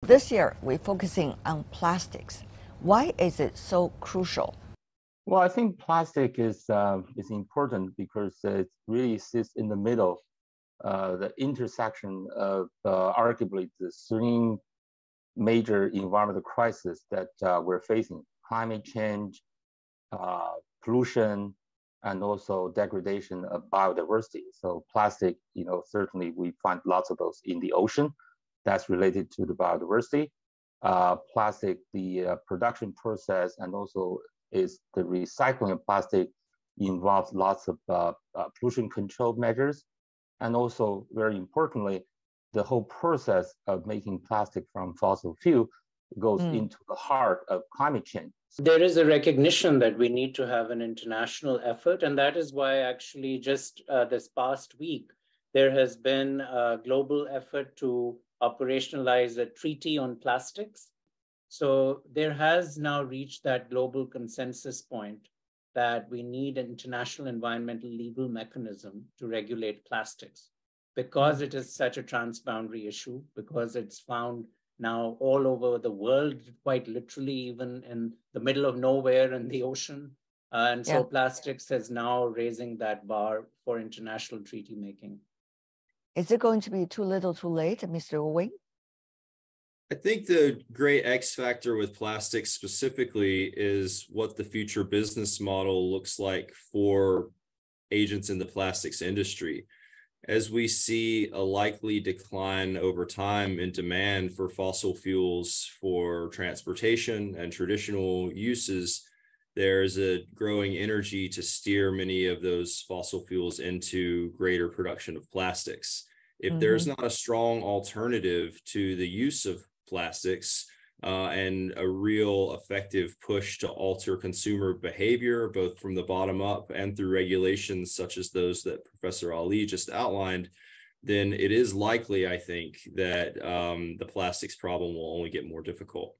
This year, we're focusing on plastics. Why is it so crucial? Well, I think plastic is important because it really sits in the middle, the intersection of arguably the three major environmental crises that we're facing: climate change, pollution, and also degradation of biodiversity. So plastic, certainly we find lots of those in the ocean. That's related to the biodiversity. Plastic, the production process, and also is the recycling of plastic involves lots of pollution control measures. And also, very importantly, the whole process of making plastic from fossil fuel goes into the heart of climate change. There is a recognition that we need to have an international effort. And that is why actually just this past week, there has been a global effort to operationalize a treaty on plastics. So there has now reached that global consensus point that we need an international environmental legal mechanism to regulate plastics because it is such a transboundary issue, because it's found now all over the world, quite literally, even in the middle of nowhere in the ocean. And so plastics is now raising that bar for international treaty making. Is it going to be too little too late, Mr. Ewing? I think the great X factor with plastics specifically is what the future business model looks like for agents in the plastics industry. As we see a likely decline over time in demand for fossil fuels for transportation and traditional uses, there's a growing energy to steer many of those fossil fuels into greater production of plastics. If there's not a strong alternative to the use of plastics and a real effective push to alter consumer behavior, both from the bottom up and through regulations such as those that Professor Ali just outlined, then it is likely, I think, that the plastics problem will only get more difficult.